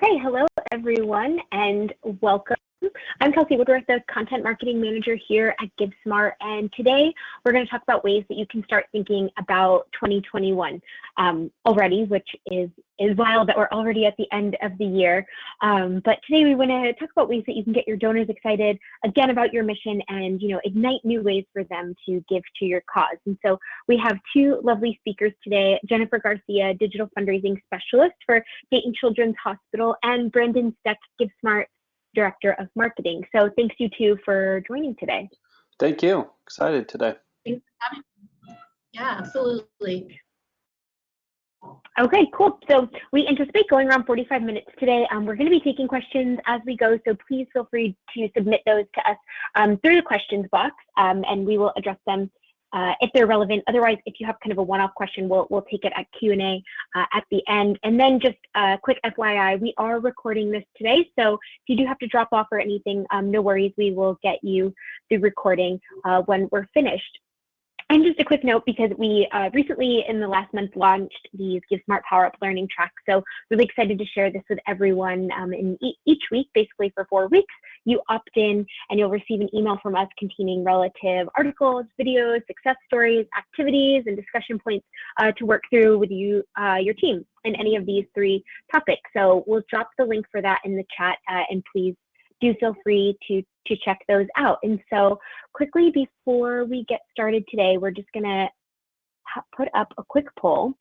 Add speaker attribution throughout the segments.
Speaker 1: Okay, hello everyone and welcome. I'm Kelsey Woodworth, the Content Marketing Manager here at GiveSmart, and today we're going to talk about ways that you can start thinking about 2021 already, which is wild that we're already at the end of the year. But today we want to talk about ways that you can get your donors excited again about your mission and ignite new ways for them to give to your cause. And so we have two lovely speakers today: Jennifer Garcia, Digital Fundraising Specialist for Dayton Children's Hospital, and Brandon Steck, GiveSmart Director of Marketing. So thanks you two for joining today.
Speaker 2: Thank you. Excited today.
Speaker 3: Thanks for having me. Yeah, absolutely.
Speaker 1: Okay, cool. So we anticipate going around 45 minutes today. We're going to be taking questions as we go, so please feel free to submit those to us through the questions box, and we will address them if they're relevant. Otherwise, if you have kind of a one-off question, we'll take it at Q&A at the end. And then just a quick FYI, we are recording this today, so if you do have to drop off or anything, no worries, we will get you the recording when we're finished. And just a quick note, because we recently in the last month launched these GiveSmart Power Up Learning tracks. So really excited to share this with everyone in each week, basically for 4 weeks. You opt in and you'll receive an email from us containing relative articles, videos, success stories, activities, and discussion points to work through with you, your team in any of these 3 topics. So we'll drop the link for that in the chat, and please do feel free to check those out. And so quickly before we get started today, we're just gonna put up a quick poll.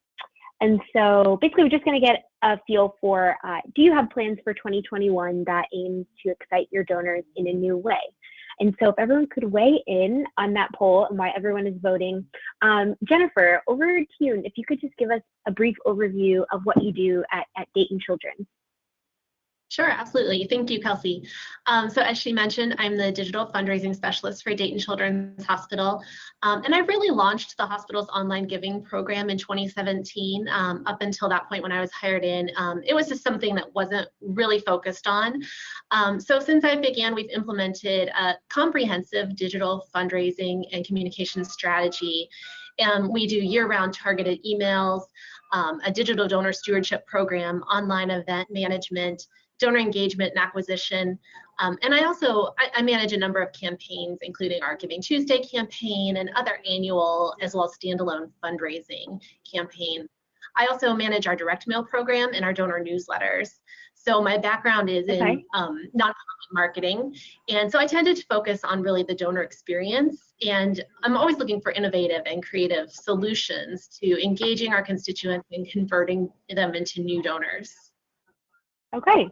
Speaker 1: And so basically we're just gonna get a feel for, do you have plans for 2021 that aims to excite your donors in a new way? And so if everyone could weigh in on that poll and why everyone is voting. Jennifer, over to you. If you could just give us a brief overview of what you do at Dayton Children's.
Speaker 3: Sure, absolutely. Thank you, Kelsey. So as she mentioned, I'm the Digital Fundraising Specialist for Dayton Children's Hospital. And I really launched the hospital's online giving program in 2017. Up until that point when I was hired in, it was just something that wasn't really focused on. So since I began, we've implemented a comprehensive digital fundraising and communication strategy. And we do year-round targeted emails, a digital donor stewardship program, online event management, donor engagement and acquisition. And I manage a number of campaigns, including our Giving Tuesday campaign and other annual as well as standalone fundraising campaigns. I also manage our direct mail program and our donor newsletters. So my background is in nonprofit marketing. And so I tended to focus on really the donor experience. And I'm always looking for innovative and creative solutions to engaging our constituents and converting them into new donors.
Speaker 1: Okay.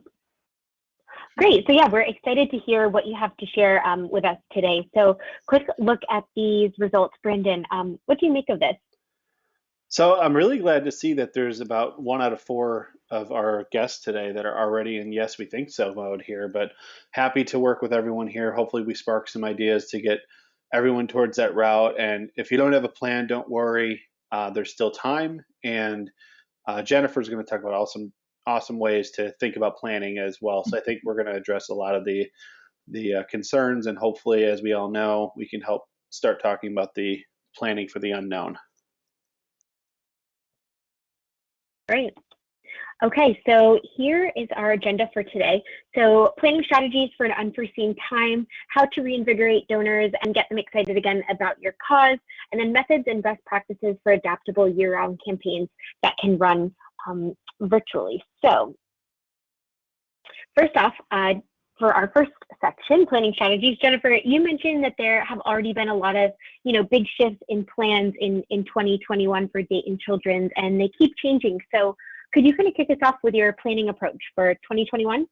Speaker 1: Great. So yeah, we're excited to hear what you have to share with us today. So quick look at these results. Brandon, what do you make of this?
Speaker 2: So I'm really glad to see that there's about 1 out of 4 of our guests today that are already in yes, we think so mode here, but happy to work with everyone here. Hopefully we spark some ideas to get everyone towards that route. And if you don't have a plan, don't worry, there's still time. And Jennifer's going to talk about awesome ways to think about planning as well. So I think we're going to address a lot of the concerns, and hopefully, as we all know, we can help start talking about the planning for the unknown.
Speaker 1: Great. Okay, so here is our agenda for today. So planning strategies for an unforeseen time, how to reinvigorate donors and get them excited again about your cause, and then methods and best practices for adaptable year-round campaigns that can run virtually. So first off, for our first section, planning strategies, Jennifer, you mentioned that there have already been a lot of big shifts in plans in 2021 for Dayton Children's, and they keep changing. So could you kind of kick us off with your planning approach for 2021?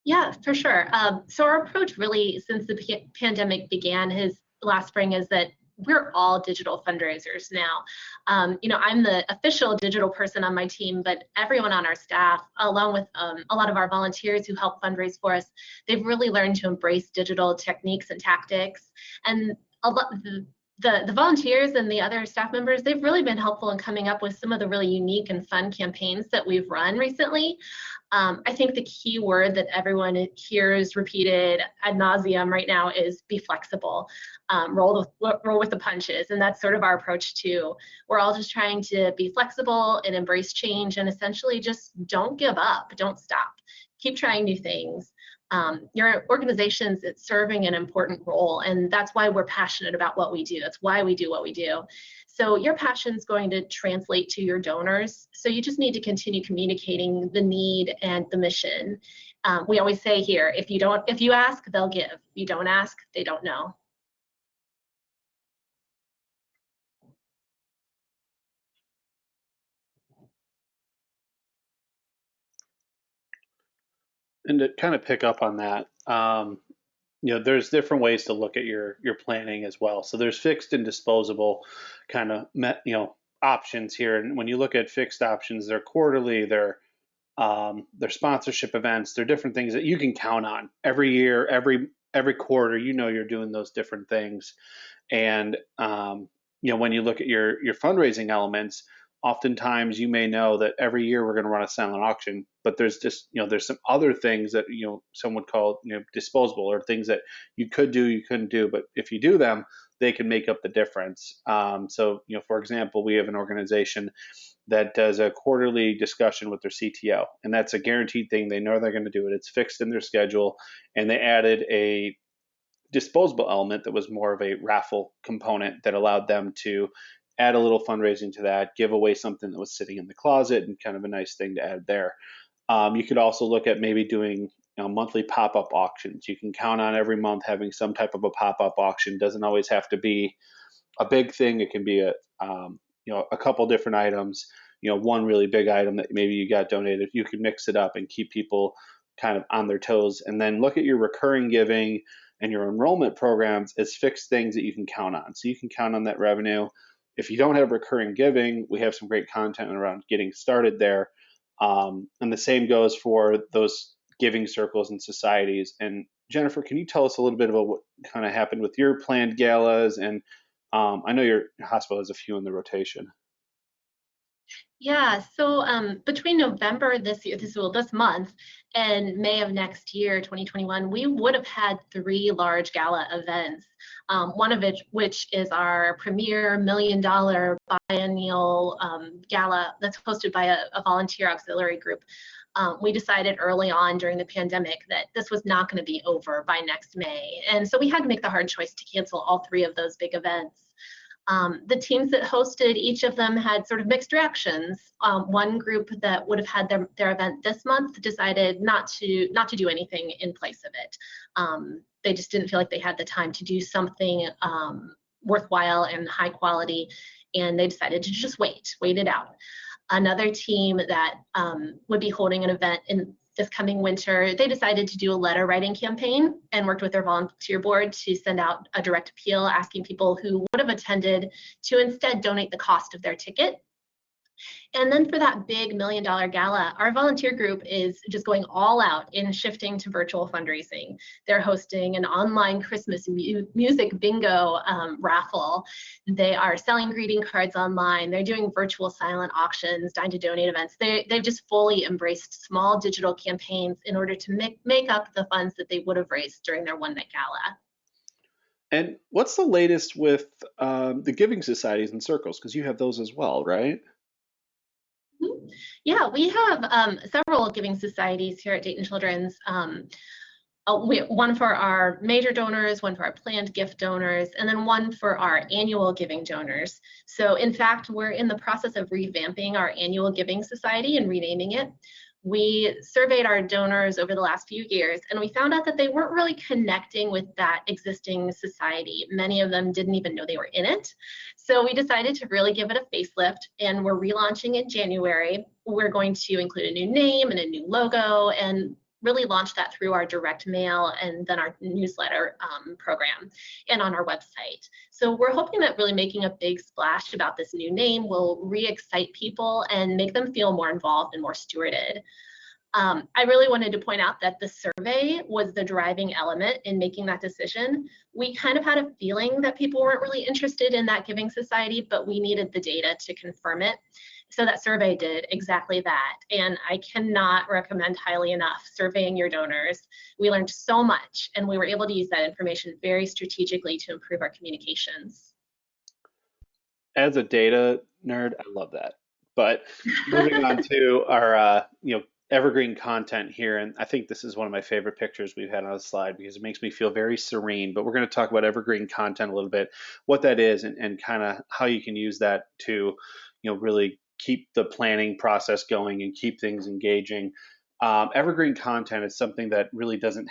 Speaker 3: Yeah, for sure. So our approach really, since the pandemic began last spring, is that we're all digital fundraisers now. I'm the official digital person on my team, but everyone on our staff, along with a lot of our volunteers who help fundraise for us, they've really learned to embrace digital techniques and tactics. And the volunteers and the other staff members, they've really been helpful in coming up with some of the really unique and fun campaigns that we've run recently. I think the key word that everyone hears repeated ad nauseum right now is be flexible, roll with the punches, and that's sort of our approach too. We're all just trying to be flexible and embrace change, and essentially just don't give up, don't stop, keep trying new things. Your organization's serving an important role, and that's why we're passionate about what we do. That's why we do what we do. So your passion's going to translate to your donors. So you just need to continue communicating the need and the mission. We always say here, if you ask, they'll give. If you don't ask, they don't know.
Speaker 2: And to kind of pick up on that, there's different ways to look at your planning as well. So there's fixed and disposable kind of options here. And when you look at fixed options, they're quarterly, they're sponsorship events, they're different things that you can count on every year, every quarter. You're doing those different things. And when you look at your fundraising elements, oftentimes you may know that every year we're going to run a silent auction, but there's just there's some other things that some would call disposable, or things that you could do, you couldn't do, but if you do them, they can make up the difference. So for example, we have an organization that does a quarterly discussion with their CTO, and that's a guaranteed thing. They know they're going to do it. It's fixed in their schedule, and they added a disposable element that was more of a raffle component that allowed them to add a little fundraising to that, give away something that was sitting in the closet, and kind of a nice thing to add there. You could also look at maybe doing monthly pop-up auctions. You can count on every month having some type of a pop-up auction. Doesn't always have to be a big thing. It can be a couple different items. One really big item that maybe you got donated. You can mix it up and keep people kind of on their toes. And then look at your recurring giving and your enrollment programs as fixed things that you can count on. So you can count on that revenue. If you don't have recurring giving, we have some great content around getting started there. And the same goes for those giving circles and societies. And Jennifer, can you tell us a little bit about what kind of happened with your planned galas? And I know your hospital has a few in the rotation.
Speaker 3: Yeah, so between November this month and May of next year, 2021, we would have had 3 large gala events. One of which is our premier $1 million biennial gala that's hosted by a volunteer auxiliary group. We decided early on during the pandemic that this was not going to be over by next May. And so we had to make the hard choice to cancel all 3 of those big events. The teams that hosted each of them had sort of mixed reactions. One group that would have had their event this month decided not to do anything in place of it. They just didn't feel like they had the time to do something worthwhile and high quality, and they decided to just wait it out. Another team that would be holding an event in this coming winter, they decided to do a letter writing campaign and worked with their volunteer board to send out a direct appeal asking people who would have attended to instead donate the cost of their ticket. And then for that big $1 million gala, our volunteer group is just going all out in shifting to virtual fundraising. They're hosting an online Christmas music bingo raffle. They are selling greeting cards online. They're doing virtual silent auctions, dine to donate events. They've just fully embraced small digital campaigns in order to make up the funds that they would have raised during their one-night gala.
Speaker 2: And what's the latest with the giving societies and circles? Because you have those as well, right?
Speaker 3: Yeah, we have several giving societies here at Dayton Children's. One for our major donors, one for our planned gift donors, and then one for our annual giving donors. So in fact, we're in the process of revamping our annual giving society and renaming it. We surveyed our donors over the last few years, and we found out that they weren't really connecting with that existing society. Many of them didn't even know they were in it. So we decided to really give it a facelift, and we're relaunching in January. We're going to include a new name and a new logo, and really launch that through our direct mail and then our newsletter program and on our website. So we're hoping that really making a big splash about this new name will re-excite people and make them feel more involved and more stewarded. I really wanted to point out that the survey was the driving element in making that decision. We kind of had a feeling that people weren't really interested in that giving society, but we needed the data to confirm it. So that survey did exactly that. And I cannot recommend highly enough surveying your donors. We learned so much, and we were able to use that information very strategically to improve our communications.
Speaker 2: As a data nerd, I love that. But moving on to our evergreen content here, and I think this is one of my favorite pictures we've had on the slide because it makes me feel very serene. But we're going to talk about evergreen content a little bit, what that is, and kind of how you can use that to really keep the planning process going and keep things engaging. Evergreen content is something that really doesn't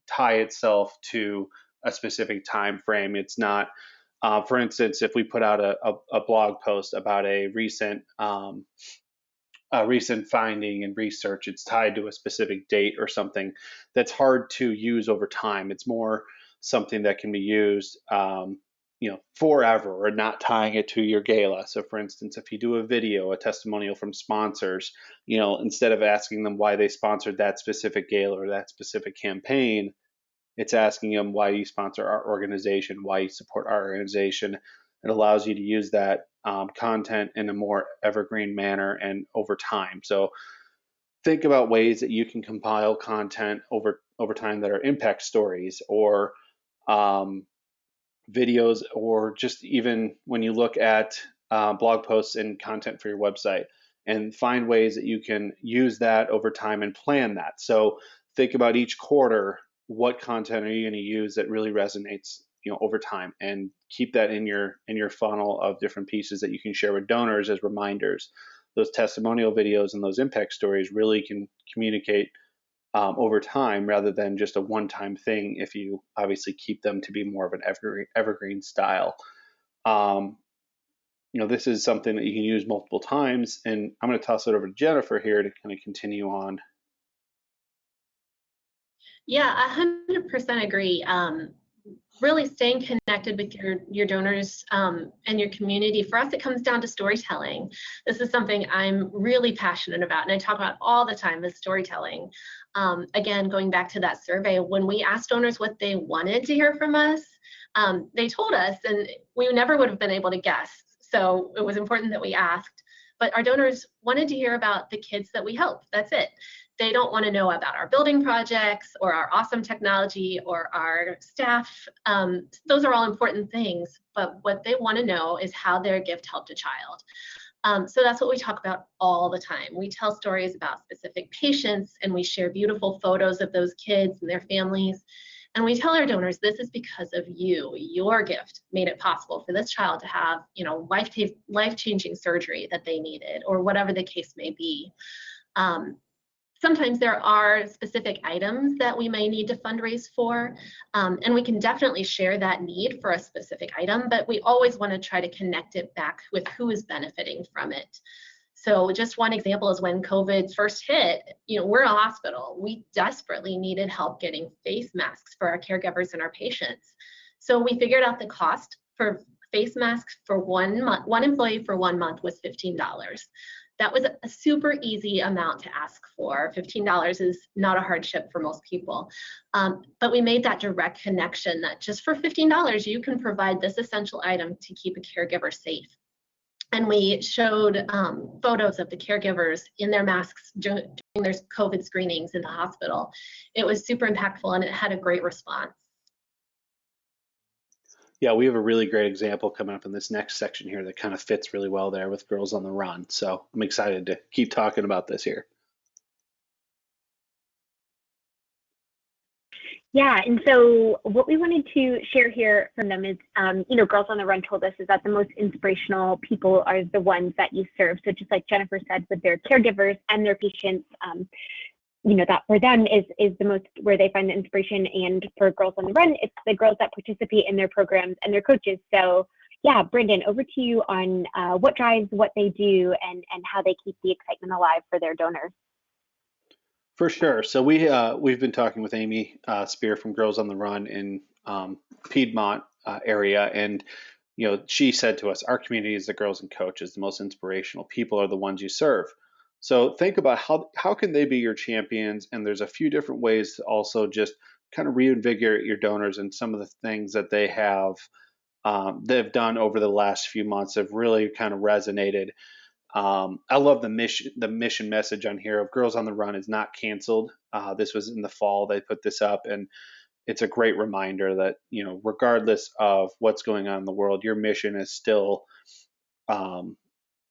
Speaker 2: tie itself to a specific time frame. It's not, for instance, if we put out a blog post about a recent finding and research, it's tied to a specific date or something that's hard to use over time. It's more something that can be used forever, or not tying it to your gala. So for instance, if you do a video, a testimonial from sponsors, instead of asking them why they sponsored that specific gala or that specific campaign, it's asking them why you sponsor our organization, why you support our organization. It allows you to use that content in a more evergreen manner and over time. So think about ways that you can compile content over time that are impact stories, or videos, or just even when you look at blog posts and content for your website, and find ways that you can use that over time and plan that. So think about each quarter, what content are you going to use that really resonates over time, and keep that in your funnel of different pieces that you can share with donors as reminders. Those testimonial videos and those impact stories really can communicate over time, rather than just a one-time thing, if you obviously keep them to be more of an evergreen style. This is something that you can use multiple times, and I'm going to toss it over to Jennifer here to kind of continue on.
Speaker 3: Yeah, 100% agree. Really staying connected with your donors and your community. For us, it comes down to storytelling. This is something I'm really passionate about, and I talk about all the time, is storytelling. Again, going back to that survey, when we asked donors what they wanted to hear from us, they told us, and we never would have been able to guess. So it was important that we asked. But our donors wanted to hear about the kids that we help. That's it. They don't want to know about our building projects or our awesome technology or our staff. Those are all important things, but what they want to know is how their gift helped a child. So that's what we talk about all the time. We tell stories about specific patients, and we share beautiful photos of those kids and their families. And we tell our donors, this is because of you. Your gift made it possible for this child to have, life-changing surgery that they needed, or whatever the case may be. Sometimes there are specific items that we may need to fundraise for, and we can definitely share that need for a specific item, but we always want to try to connect it back with who is benefiting from it. So just one example is when COVID first hit, we're a hospital. We desperately needed help getting face masks for our caregivers and our patients. So we figured out the cost for face masks for 1 month, one employee for 1 month was $15. That was a super easy amount to ask for. $15 is not a hardship for most people. But we made that direct connection that just for $15, you can provide this essential item to keep a caregiver safe. And we showed photos of the caregivers in their masks during their COVID screenings in the hospital. It was super impactful, and it had a great response.
Speaker 2: Yeah, we have a really great example coming up in this next section here that kind of fits really well there with Girls on the Run. So I'm excited to keep talking about this here.
Speaker 1: Yeah, and so what we wanted to share here from them is, Girls on the Run told us is that the most inspirational people are the ones that you serve. So just like Jennifer said, with their caregivers and their patients, that for them is the most where they find the inspiration. And for Girls on the Run, it's the girls that participate in their programs and their coaches. So yeah, Brendan, over to you on what drives what they do and how they keep the excitement alive for their donors.
Speaker 2: For sure. So we've been talking with Amy Spear from Girls on the Run in Piedmont area, and she said to us, our community is the girls and coaches. The most inspirational people are the ones you serve. So think about how can they be your champions? And there's a few different ways to also just kind of reinvigorate your donors, and some of the things that they've done over the last few months have really kind of resonated. I love the mission message on here of Girls on the Run is not canceled. This was in the fall they put this up, and it's a great reminder that, regardless of what's going on in the world, your mission is still um,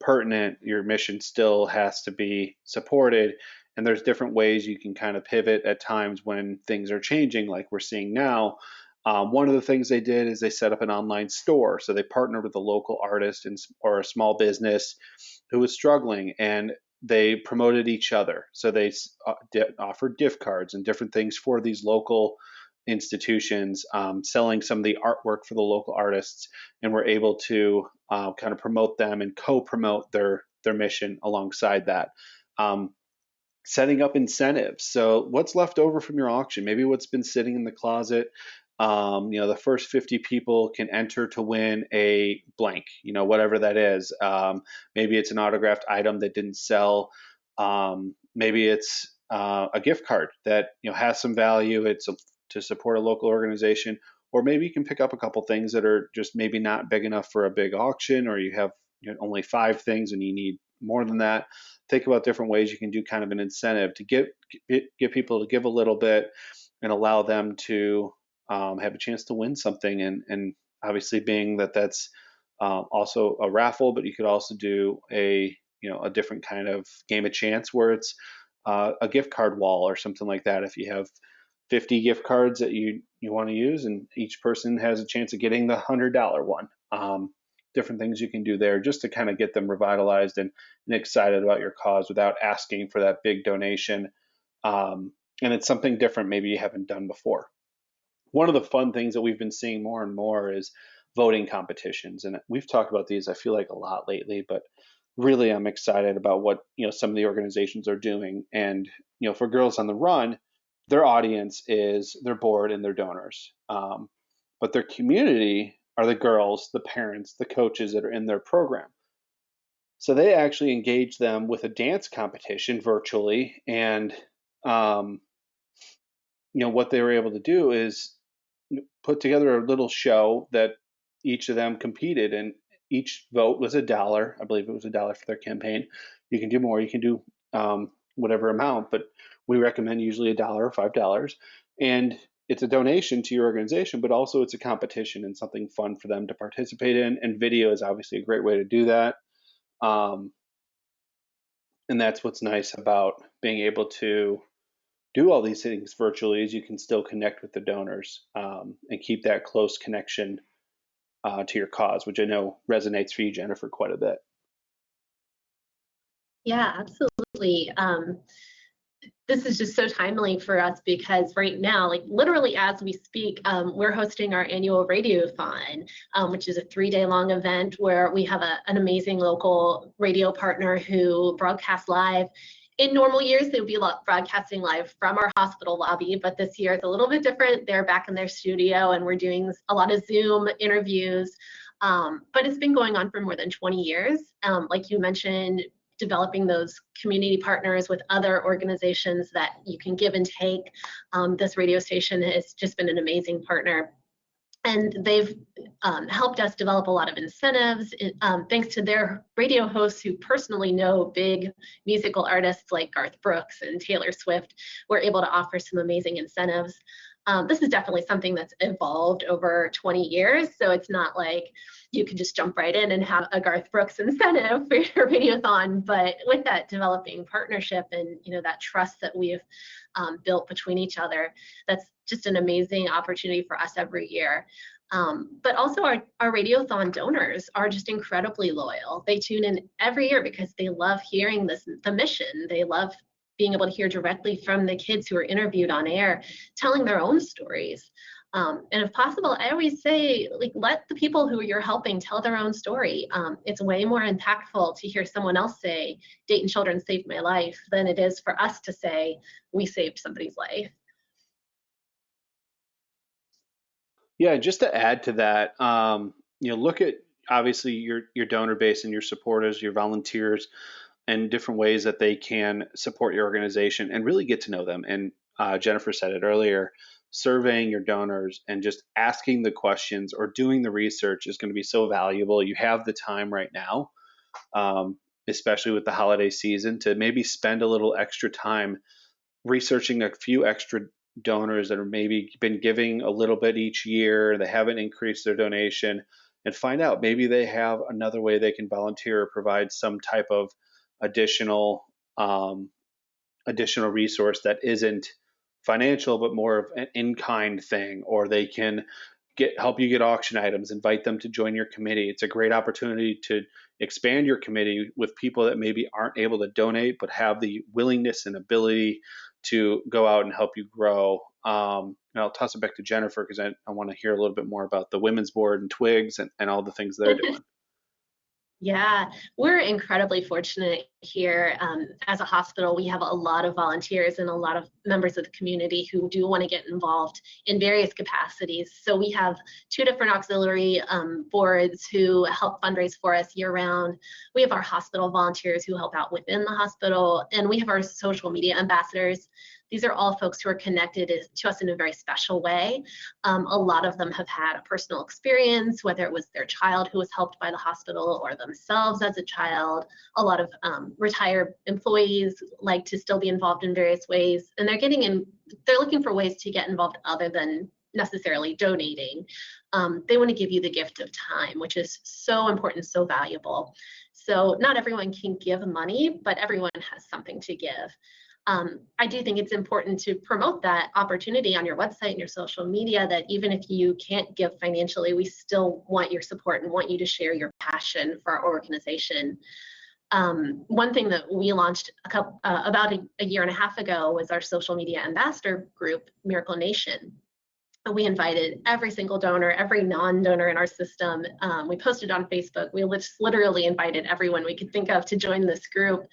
Speaker 2: pertinent. Your mission still has to be supported, and there's different ways you can kind of pivot at times when things are changing, like we're seeing now. One of the things they did is they set up an online store. So they partnered with a local artist or a small business who was struggling, and they promoted each other. So they offered gift cards and different things for these local institutions, selling some of the artwork for the local artists, and were able to kind of promote them and co-promote their mission alongside that. Um, Setting up incentives. So what's left over from your auction? Maybe what's been sitting in the closet. The first 50 people can enter to win a blank, whatever that is. Maybe it's an autographed item that didn't sell. Maybe it's a gift card that has some value. To support a local organization, or maybe you can pick up a couple things that are just maybe not big enough for a big auction, or you have only 5 things and you need more than that. Think about different ways you can do kind of an incentive to get people to give a little bit and allow them to have a chance to win something. And obviously, being that that's also a raffle, but you could also do a different kind of game of chance where it's a gift card wall or something like that. If you have 50 gift cards that you want to use, and each person has a chance of getting the $100 one. Different things you can do there just to kind of get them revitalized and excited about your cause without asking for that big donation. And it's something different maybe you haven't done before. One of the fun things that we've been seeing more and more is voting competitions. And we've talked about these, I feel like, a lot lately, but really I'm excited about what some of the organizations are doing. And for Girls on the Run, their audience is their board and their donors. But their community are the girls, the parents, the coaches that are in their program. So they actually engage them with a dance competition virtually. And, what they were able to do is put together a little show that each of them competed, and each vote was $1. I believe it was $1 for their campaign. You can do more, you can do whatever amount, but we recommend usually $1 or $5. And it's a donation to your organization, but also it's a competition and something fun for them to participate in. And video is obviously a great way to do that. And that's what's nice about being able to do all these things virtually, is you can still connect with the donors and keep that close connection to your cause, which I know resonates for you, Jennifer, quite a bit.
Speaker 3: Yeah, absolutely. This is just so timely for us because right now, like literally as we speak, we're hosting our annual Radiothon, which is a 3-day-long event where we have an amazing local radio partner who broadcasts live. In normal years, they would be broadcasting live from our hospital lobby, but this year it's a little bit different. They're back in their studio and we're doing a lot of Zoom interviews, but it's been going on for more than 20 years. Like you mentioned, developing those community partners with other organizations that you can give and take. This radio station has just been an amazing partner. And they've helped us develop a lot of incentives thanks to their radio hosts who personally know big musical artists like Garth Brooks and Taylor Swift. We're able to offer some amazing incentives. This is definitely something that's evolved over 20 years. So it's not like you can just jump right in and have a Garth Brooks incentive for your Radiothon, but with that developing partnership and that trust that we've built between each other, that's just an amazing opportunity for us every year. But also our Radiothon donors are just incredibly loyal. They tune in every year because they love hearing the mission. They love being able to hear directly from the kids who are interviewed on air, telling their own stories. And if possible, I always say, let the people who you're helping tell their own story. It's way more impactful to hear someone else say, Dayton Children saved my life, than it is for us to say, we saved somebody's life.
Speaker 2: Yeah, just to add to that, look at obviously your donor base and your supporters, your volunteers, and different ways that they can support your organization and really get to know them. And Jennifer said it earlier, surveying your donors and just asking the questions or doing the research is going to be so valuable. You have the time right now, especially with the holiday season, to maybe spend a little extra time researching a few extra donors that are maybe been giving a little bit each year, they haven't increased their donation, and find out maybe they have another way they can volunteer or provide some type of additional additional resource that isn't financial but more of an in-kind thing, or they can help you get auction items, invite them to join your committee. It's a great opportunity to expand your committee with people that maybe aren't able to donate but have the willingness and ability to go out and help you grow. And I'll toss it back to Jennifer because I want to hear a little bit more about the Women's Board and Twigs and all the things they're doing.
Speaker 3: Yeah, we're incredibly fortunate here. As a hospital, we have a lot of volunteers and a lot of members of the community who do want to get involved in various capacities. So we have 2 different auxiliary boards who help fundraise for us year round. We have our hospital volunteers who help out within the hospital, and we have our social media ambassadors. These are all folks who are connected to us in a very special way. A lot of them have had a personal experience, whether it was their child who was helped by the hospital or themselves as a child. A lot of retired employees like to still be involved in various ways, and they're looking for ways to get involved other than necessarily donating. They want to give you the gift of time, which is so important, so valuable. So not everyone can give money, but everyone has something to give. I do think it's important to promote that opportunity on your website and your social media, that even if you can't give financially, we still want your support and want you to share your passion for our organization. One thing that we launched about a year and a half ago was our social media ambassador group, Miracle Nation. We invited every single donor, every non-donor in our system. We posted on Facebook. We literally invited everyone we could think of to join this group.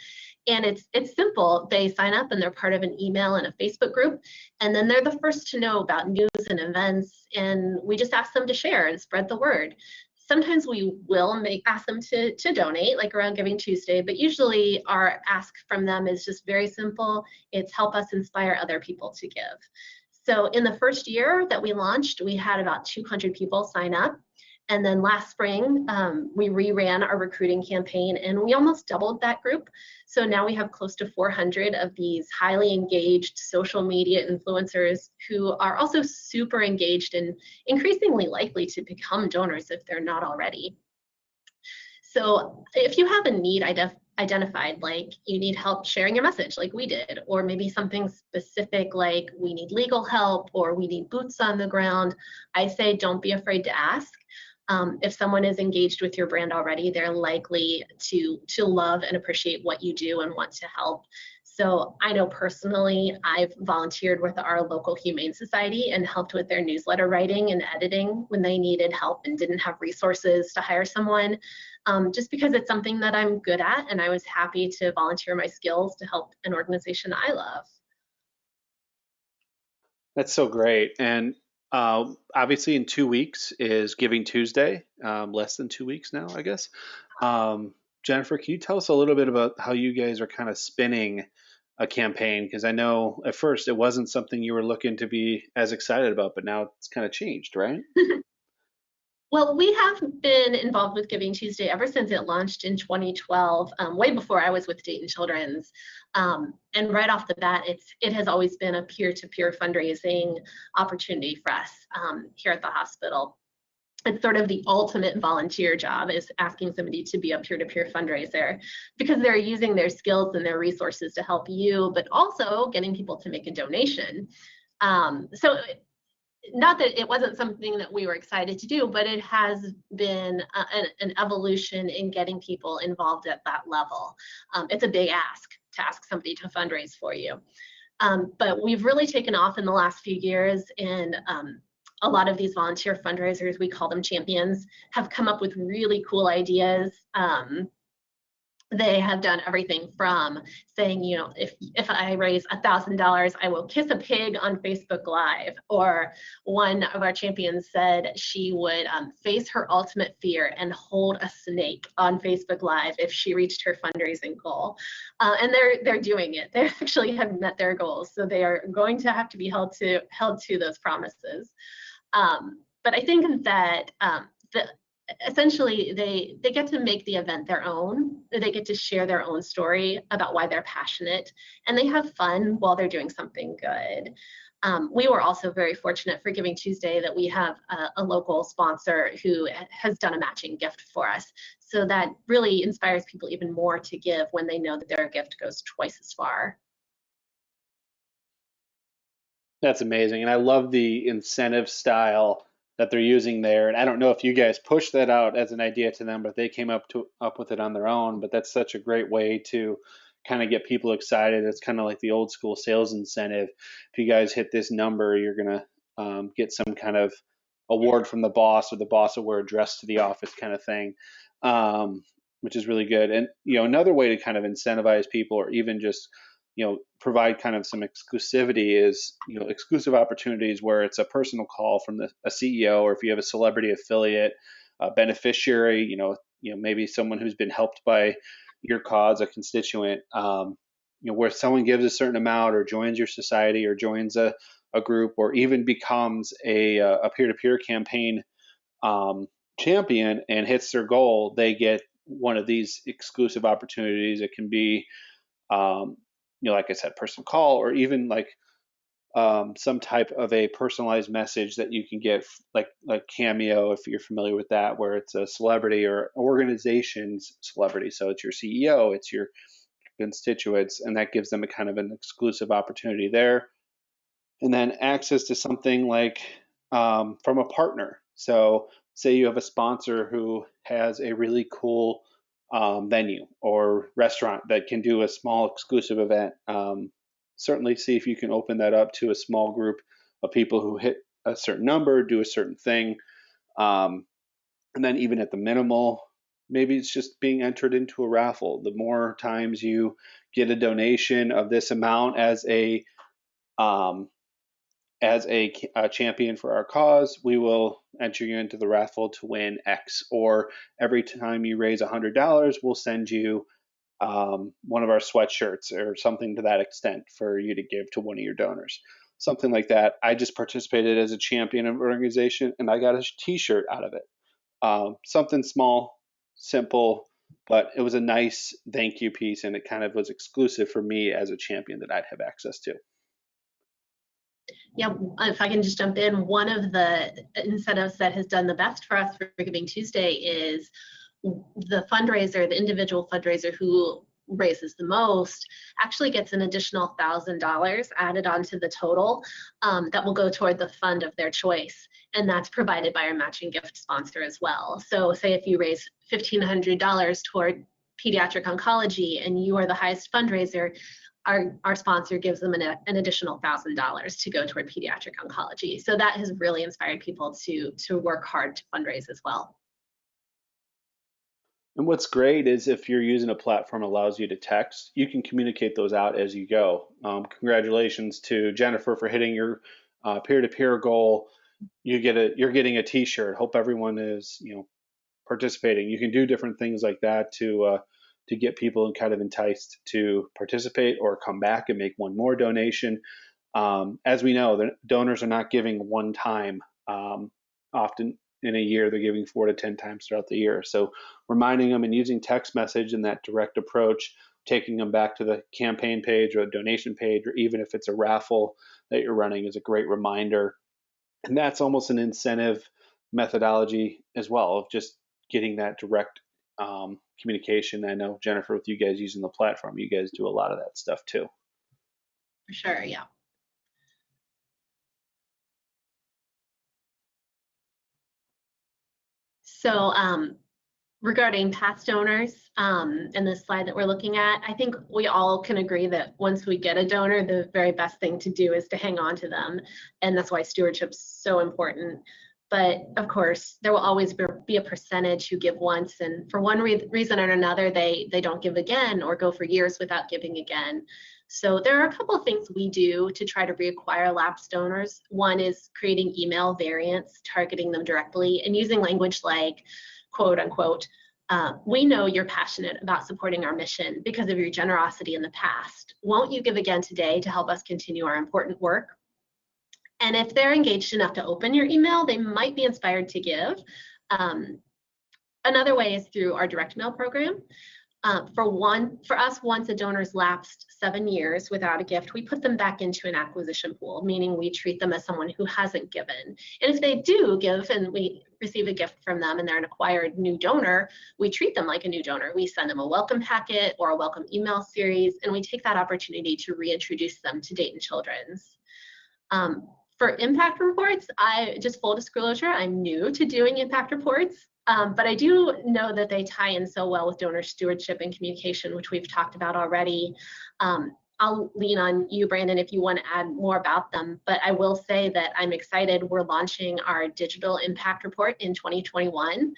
Speaker 3: And it's simple. They sign up and they're part of an email and a Facebook group, and then they're the first to know about news and events, and we just ask them to share and spread the word. Sometimes we will ask them to donate, like around Giving Tuesday, but usually our ask from them is just very simple. It's help us inspire other people to give. So in the first year that we launched, we had about 200 people sign up. And then last spring, we reran our recruiting campaign, and we almost doubled that group. So now we have close to 400 of these highly engaged social media influencers who are also super engaged and increasingly likely to become donors if they're not already. So if you have a need identified, like you need help sharing your message like we did, or maybe something specific like we need legal help or we need boots on the ground, I say don't be afraid to ask. If someone is engaged with your brand already, they're likely to love and appreciate what you do and want to help. So I know personally, I've volunteered with our local Humane Society and helped with their newsletter writing and editing when they needed help and didn't have resources to hire someone, just because it's something that I'm good at, and I was happy to volunteer my skills to help an organization I love.
Speaker 2: That's so great. And obviously in 2 weeks is Giving Tuesday, less than 2 weeks now, I guess. Jennifer, can you tell us a little bit about how you guys are kind of spinning a campaign? Because I know at first it wasn't something you were looking to be as excited about, but now it's kind of changed, right?
Speaker 3: Well, we have been involved with Giving Tuesday ever since it launched in 2012, way before I was with Dayton Children's. And right off the bat, it has always been a peer-to-peer fundraising opportunity for us here at the hospital. It's sort of the ultimate volunteer job, is asking somebody to be a peer-to-peer fundraiser, because they're using their skills and their resources to help you, but also getting people to make a donation. So not that it wasn't something that we were excited to do, but it has been an evolution in getting people involved at that level. It's a big ask to ask somebody to fundraise for you. But we've really taken off in the last few years, and a lot of these volunteer fundraisers, we call them champions, have come up with really cool ideas. they have done everything from saying, you know, if I raise $1,000, I will kiss a pig on Facebook Live. Or one of our champions said she would face her ultimate fear and hold a snake on Facebook Live if she reached her fundraising goal. And they're doing it. They actually have met their goals, so they are going to have to be held to those promises. But I think that essentially they get to make the event their own. They get to share their own story about why they're passionate, and they have fun while they're doing something good. We were also very fortunate for Giving Tuesday that we have a local sponsor who has done a matching gift for us. So that really inspires people even more to give when they know that their gift goes twice as far.
Speaker 2: That's amazing. And I love the incentive style that they're using there. And I don't know if you guys pushed that out as an idea to them, but they came up with it on their own. But that's such a great way to kind of get people excited. It's kind of like the old school sales incentive. If you guys hit this number, you're going to get some kind of award from the boss, or the boss will wear a dress to the office kind of thing, which is really good. And, another way to kind of incentivize people, or even just provide kind of some exclusivity is, exclusive opportunities where it's a personal call from a CEO, or if you have a celebrity affiliate, a beneficiary, maybe someone who's been helped by your cause, a constituent, where someone gives a certain amount, or joins your society, or joins a group, or even becomes a peer-to-peer campaign champion and hits their goal, they get one of these exclusive opportunities. It can be like I said, personal call, or even like some type of a personalized message that you can get, like Cameo, if you're familiar with that, where it's a celebrity or organization's celebrity. So it's your CEO, it's your constituents, and that gives them a kind of an exclusive opportunity there. And then access to something like from a partner. So say you have a sponsor who has a really cool venue or restaurant that can do a small exclusive event. Certainly see if you can open that up to a small group of people who hit a certain number, do a certain thing. And then even at the minimal, maybe it's just being entered into a raffle. The more times you get a donation of this amount as a champion for our cause, we will enter you into the raffle to win X. Or every time you raise $100, we'll send you one of our sweatshirts or something to that extent for you to give to one of your donors. Something like that. I just participated as a champion of an organization, and I got a t-shirt out of it. Something small, simple, but it was a nice thank you piece, and it kind of was exclusive for me as a champion that I'd have access to.
Speaker 3: Yeah, if I can just jump in, one of the incentives that has done the best for us for Giving Tuesday is the fundraiser, the individual fundraiser who raises the most actually gets an additional $1,000 added onto the total that will go toward the fund of their choice. And that's provided by our matching gift sponsor as well. So say if you raise $1,500 toward pediatric oncology and you are the highest fundraiser, our sponsor gives them an additional $1,000 to go toward pediatric oncology. So that has really inspired people to work hard to fundraise as well.
Speaker 2: And what's great is if you're using a platform that allows you to text, you can communicate those out as you go. Congratulations to Jennifer for hitting your peer-to-peer goal. You're getting a T-shirt. Hope everyone is participating. You can do different things like that to get people kind of enticed to participate or come back and make one more donation. As we know, the donors are not giving one time. Often in a year, they're giving 4 to 10 times throughout the year. So reminding them and using text message and that direct approach, taking them back to the campaign page or a donation page, or even if it's a raffle that you're running, is a great reminder. And that's almost an incentive methodology as well, of just getting that direct communication. I know, Jennifer, with you guys using the platform, you guys do a lot of that stuff too.
Speaker 3: For sure, yeah. So regarding past donors and the slide that we're looking at, I think we all can agree that once we get a donor, the very best thing to do is to hang on to them. And that's why stewardship's so important. But of course, there will always be a percentage who give once, and for one reason or another, they don't give again or go for years without giving again. So there are a couple of things we do to try to reacquire lapsed donors. One is creating email variants, targeting them directly, and using language like, quote unquote, we know you're passionate about supporting our mission because of your generosity in the past. Won't you give again today to help us continue our important work? And if they're engaged enough to open your email, they might be inspired to give. Another way is through our direct mail program. For us, once a donor's lapsed 7 years without a gift, we put them back into an acquisition pool, meaning we treat them as someone who hasn't given. And if they do give and we receive a gift from them and they're an acquired new donor, we treat them like a new donor. We send them a welcome packet or a welcome email series, and we take that opportunity to reintroduce them to Dayton Children's. For impact reports, just full disclosure, I'm new to doing impact reports. But I do know that they tie in so well with donor stewardship and communication, which we've talked about already. I'll lean on you, Brandon, if you want to add more about them. But I will say that I'm excited. We're launching our digital impact report in 2021.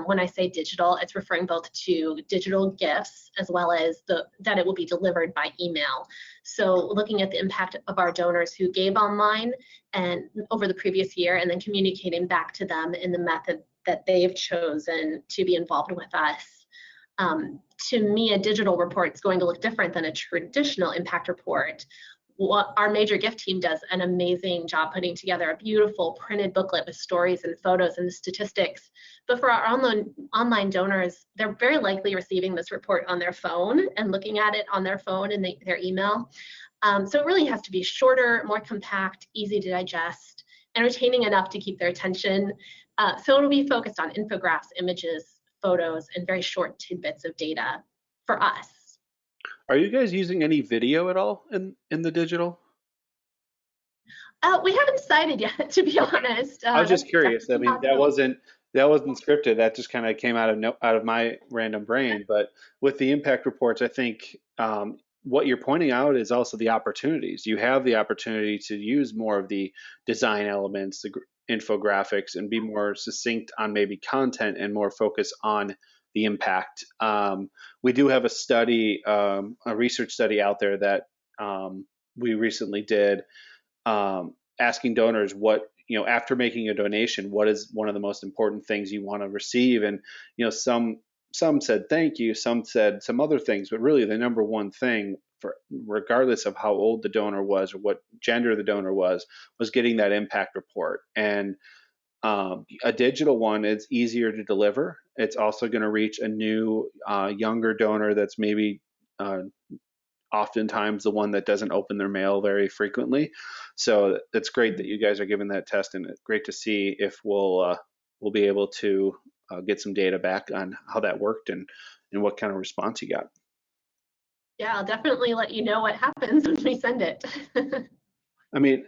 Speaker 3: When I say digital, it's referring both to digital gifts as well as that it will be delivered by email. So looking at the impact of our donors who gave online and over the previous year, and then communicating back to them in the method that they've chosen to be involved with us. To me, a digital report is going to look different than a traditional impact report. Our major gift team does an amazing job putting together a beautiful printed booklet with stories and photos and statistics. But for our online donors, they're very likely receiving this report on their phone and looking at it on their phone and their email. So it really has to be shorter, more compact, easy to digest, and retaining enough to keep their attention. So it'll be focused on infographics, images, photos, and very short tidbits of data for us.
Speaker 2: Are you guys using any video at all in the digital?
Speaker 3: We haven't decided yet, to be honest.
Speaker 2: I was just curious. I mean, that wasn't scripted. That just kind of came out of my random brain. But with the impact reports, I think what you're pointing out is also the opportunities. You have the opportunity to use more of the design elements, the infographics, and be more succinct on maybe content and more focus on the impact. We do have a study, a research study out there that we recently did, asking donors what, after making a donation, what is one of the most important things you want to receive? And, some said thank you, some said some other things, but really the number one thing, for regardless of how old the donor was or what gender the donor was getting that impact report. And a digital one is easier to deliver. It's also going to reach a new, younger donor that's maybe oftentimes the one that doesn't open their mail very frequently. So it's great that you guys are giving that test, and it's great to see if we'll be able to get some data back on how that worked and what kind of response you got.
Speaker 3: Yeah, I'll definitely let you know what happens when we send it.
Speaker 2: I mean,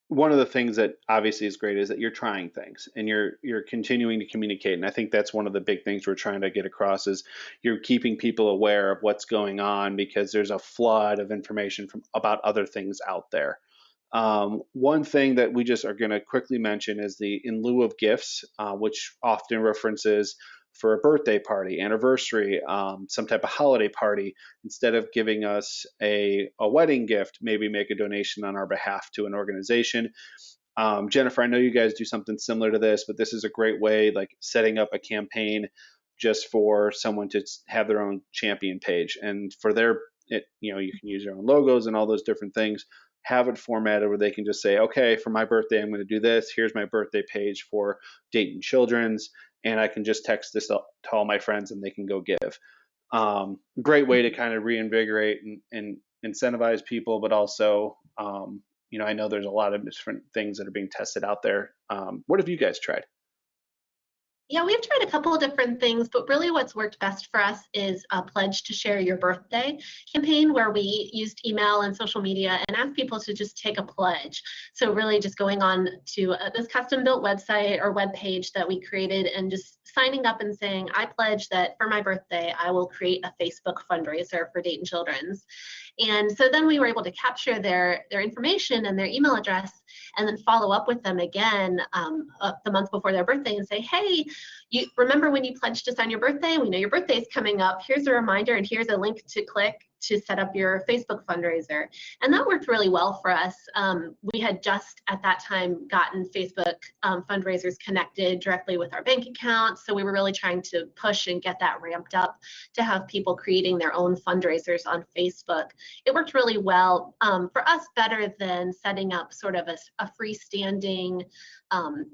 Speaker 2: one of the things that obviously is great is that you're trying things and you're continuing to communicate. And I think that's one of the big things we're trying to get across is you're keeping people aware of what's going on, because there's a flood of information about other things out there. One thing that we just are going to quickly mention is the in lieu of gifts, which often references for a birthday party, anniversary, some type of holiday party. Instead of giving us a wedding gift, maybe make a donation on our behalf to an organization. Jennifer, I know you guys do something similar to this, but this is a great way, like setting up a campaign just for someone to have their own champion page. And for you can use your own logos and all those different things. Have it formatted where they can just say, okay, for my birthday, I'm going to do this. Here's my birthday page for Dayton Children's. And I can just text this to all my friends and they can go give. Great way to kind of reinvigorate and incentivize people, but also, I know there's a lot of different things that are being tested out there. What have you guys tried?
Speaker 3: Yeah, we've tried a couple of different things, but really what's worked best for us is a pledge to share your birthday campaign, where we used email and social media and asked people to just take a pledge. So really just going on to this custom built website or web page that we created and just signing up and saying, I pledge that for my birthday, I will create a Facebook fundraiser for Dayton Children's. And so then we were able to capture their information and their email address and then follow up with them again the month before their birthday and say, hey, you remember when you pledged us on your birthday? We know your birthday is coming up. Here's a reminder, and here's a link to click to set up your Facebook fundraiser. And that worked really well for us. We had just at that time gotten Facebook fundraisers connected directly with our bank account. So we were really trying to push and get that ramped up to have people creating their own fundraisers on Facebook. It worked really well for us, better than setting up sort of a freestanding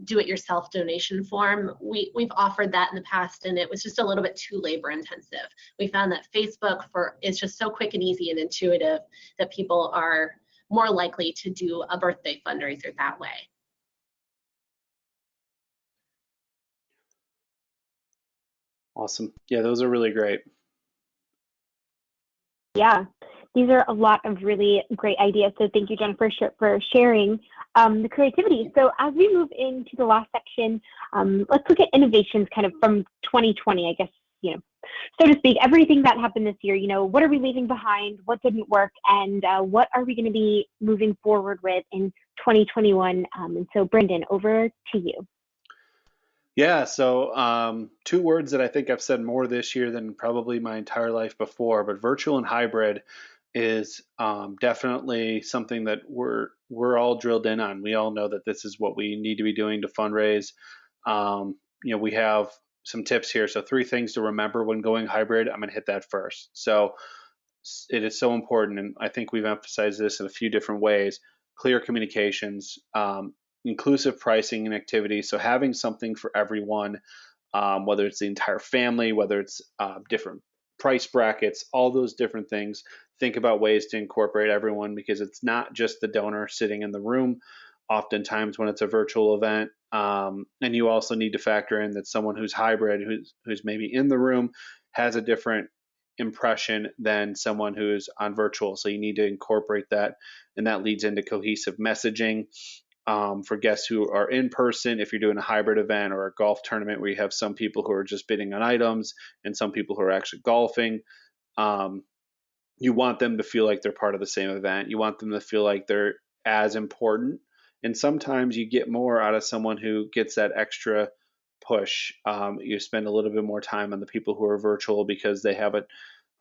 Speaker 3: do-it-yourself donation form. We've offered that in the past, and it was just a little bit too labor intensive. We found that Facebook is just so quick and easy and intuitive that people are more likely to do a birthday fundraiser that way.
Speaker 2: Awesome. Yeah, those are really great.
Speaker 1: Yeah, these are a lot of really great ideas. So thank you, Jennifer, for sharing the creativity. So as we move into the last section, let's look at innovations kind of from 2020, I guess, so to speak, everything that happened this year. What are we leaving behind? What didn't work? And what are we going to be moving forward with in 2021? And so, Brendan, over to you.
Speaker 2: Yeah, so 2 words that I think I've said more this year than probably my entire life before, but virtual and hybrid is definitely something that we're all drilled in on. We all know that this is what we need to be doing to fundraise. We have some tips here. So 3 things to remember when going hybrid. I'm going to hit that first. So it is so important, and I think we've emphasized this in a few different ways. Clear communications, inclusive pricing and activity. So having something for everyone, whether it's the entire family, whether it's different price brackets, all those different things. Think about ways to incorporate everyone, because it's not just the donor sitting in the room oftentimes when it's a virtual event. And you also need to factor in that someone who's hybrid, who's maybe in the room, has a different impression than someone who's on virtual. So you need to incorporate that, and that leads into cohesive messaging. For guests who are in person, if you're doing a hybrid event or a golf tournament where you have some people who are just bidding on items and some people who are actually golfing, you want them to feel like they're part of the same event. You want them to feel like they're as important. And sometimes you get more out of someone who gets that extra push. You spend a little bit more time on the people who are virtual because they have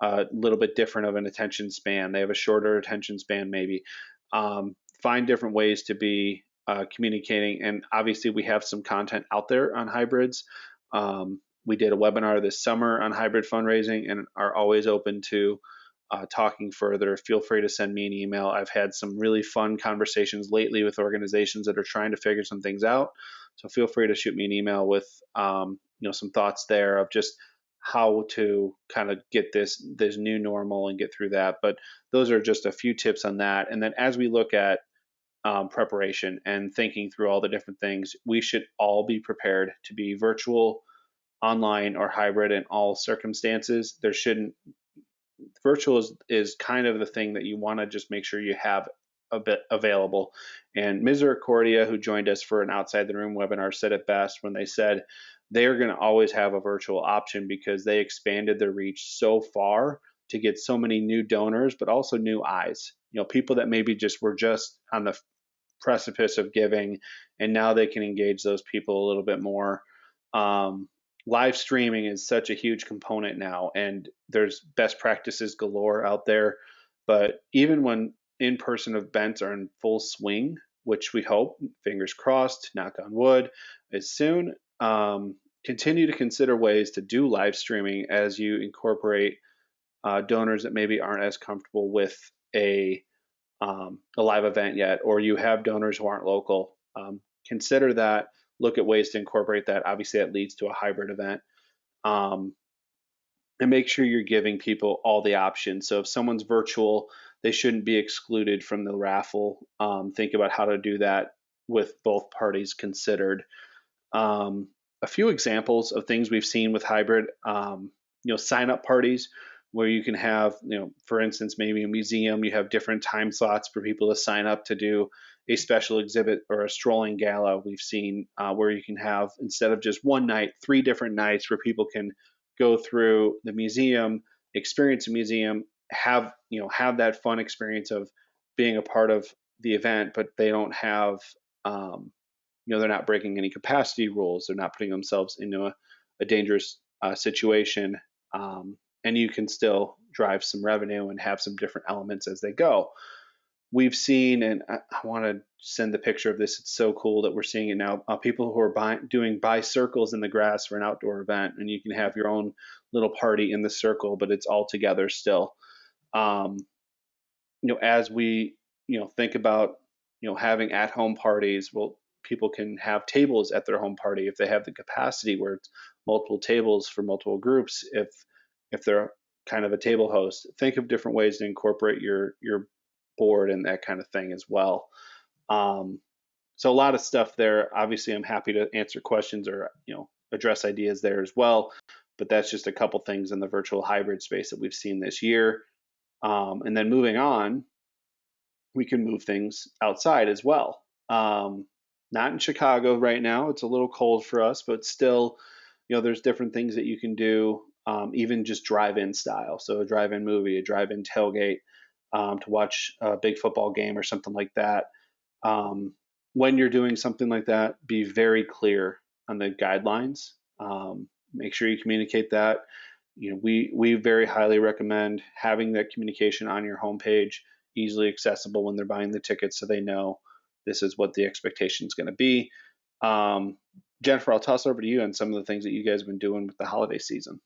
Speaker 2: a little bit different of an attention span. They have a shorter attention span, maybe. Find different ways to be communicating. And obviously, we have some content out there on hybrids. We did a webinar this summer on hybrid fundraising and are always open to talking further. Feel free to send me an email. I've had some really fun conversations lately with organizations that are trying to figure some things out. So feel free to shoot me an email with some thoughts there of just how to kind of get this new normal and get through that. But those are just a few tips on that. And then as we look at preparation and thinking through all the different things, we should all be prepared to be virtual, online, or hybrid in all circumstances. Virtual is kind of the thing that you want to just make sure you have a bit available. And Misericordia, who joined us for an Outside the Room webinar, said it best when they said they're going to always have a virtual option because they expanded their reach so far to get so many new donors, but also new eyes. People that maybe were just on the precipice of giving, and now they can engage those people a little bit more. Live streaming is such a huge component now, and there's best practices galore out there. But even when in-person events are in full swing, which we hope, fingers crossed, knock on wood, is soon, continue to consider ways to do live streaming as you incorporate donors that maybe aren't as comfortable with a live event yet, or you have donors who aren't local. Consider that. Look at ways to incorporate that. Obviously, that leads to a hybrid event. And make sure you're giving people all the options. So if someone's virtual, they shouldn't be excluded from the raffle. Think about how to do that with both parties considered. A few examples of things we've seen with hybrid, sign-up parties where you can have, for instance, maybe a museum, you have different time slots for people to sign up to do a special exhibit or a strolling gala. We've seen where you can have, instead of just one night, 3 different nights where people can go through the museum, experience a museum, have that fun experience of being a part of the event, but they don't have, they're not breaking any capacity rules. They're not putting themselves into a dangerous situation. And you can still drive some revenue and have some different elements as they go. We've seen, and I want to send the picture of this. It's so cool that we're seeing it now. People who are doing circles in the grass for an outdoor event, and you can have your own little party in the circle, but it's all together still. As we, think about, having at-home parties, well, people can have tables at their home party if they have the capacity where it's multiple tables for multiple groups. If they're kind of a table host, think of different ways to incorporate your board and that kind of thing as well. So a lot of stuff there. Obviously, I'm happy to answer questions or address ideas there as well. But that's just a couple things in the virtual hybrid space that we've seen this year. And then moving on, we can move things outside as well. Not in Chicago right now. It's a little cold for us, but still, there's different things that you can do, even just drive-in style. So a drive-in movie, a drive-in tailgate, to watch a big football game or something like that. When you're doing something like that, be very clear on the guidelines. Make sure you communicate that. We very highly recommend having that communication on your homepage, easily accessible when they're buying the tickets, so they know this is what the expectation is going to be. Jennifer, I'll toss over to you on some of the things that you guys have been doing with the holiday season.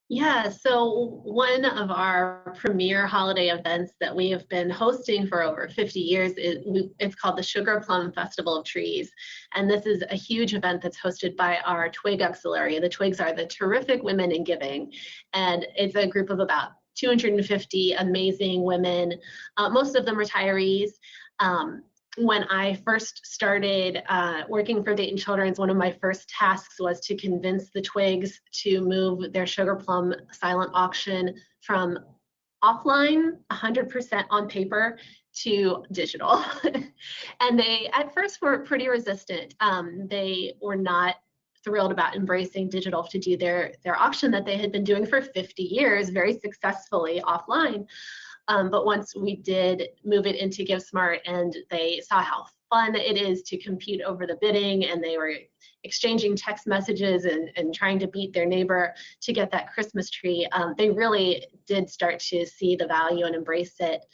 Speaker 3: Yeah, so one of our premier holiday events that we have been hosting for over 50 years, it's called the Sugar Plum Festival of Trees. And this is a huge event that's hosted by our Twig Auxiliary. The Twigs are the Terrific Women in Giving. And it's a group of about 250 amazing women, most of them retirees. When I first started working for Dayton Children's, one of my first tasks was to convince the Twigs to move their Sugar Plum silent auction from offline, 100% on paper, to digital. And they, at first, were pretty resistant. They were not thrilled about embracing digital to do their auction that they had been doing for 50 years very successfully offline. But once we did move it into GiveSmart and they saw how fun it is to compete over the bidding, and they were exchanging text messages and trying to beat their neighbor to get that Christmas tree, they really did start to see the value and embrace it.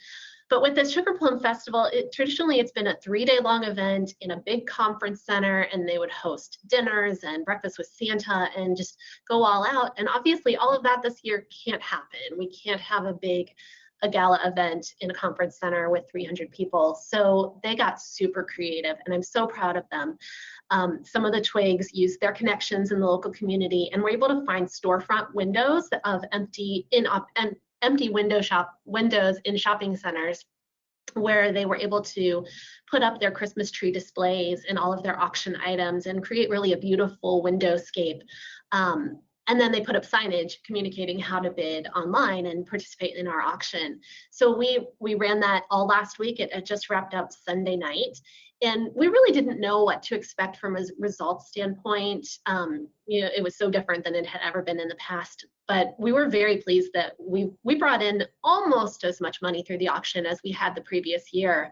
Speaker 3: But with the Sugar Plum Festival, traditionally it's been a 3-day-long event in a big conference center, and they would host dinners and breakfast with Santa and just go all out. And obviously all of that this year can't happen. We can't have a gala event in a conference center with 300 people. So they got super creative, and I'm so proud of them. Some of the Twigs used their connections in the local community and were able to find storefront windows of empty windows in shopping centers, where they were able to put up their Christmas tree displays and all of their auction items and create really a beautiful windowscape. And then they put up signage communicating how to bid online and participate in our auction. So we ran that all last week. It just wrapped up Sunday night. And we really didn't know what to expect from a results standpoint. It was so different than it had ever been in the past. But we were very pleased that we brought in almost as much money through the auction as we had the previous year.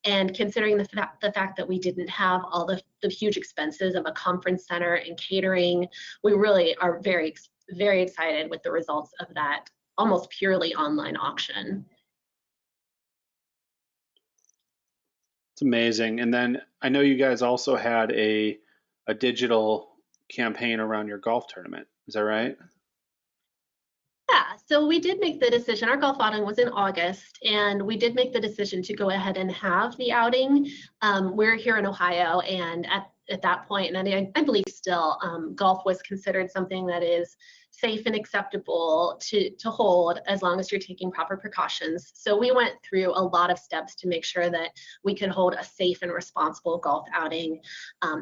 Speaker 3: And considering the fact that we didn't have all the huge expenses of a conference center and catering, we really are very, very excited with the results of that almost purely online auction.
Speaker 2: It's amazing. And then I know you guys also had a digital campaign around your golf tournament. Is that right?
Speaker 3: Yeah, so we did make the decision. Our golf outing was in August, and we did make the decision to go ahead and have the outing. We're here in Ohio, and at that point, and I believe still, golf was considered something that is safe and acceptable to hold as long as you're taking proper precautions. So we went through a lot of steps to make sure that we could hold a safe and responsible golf outing.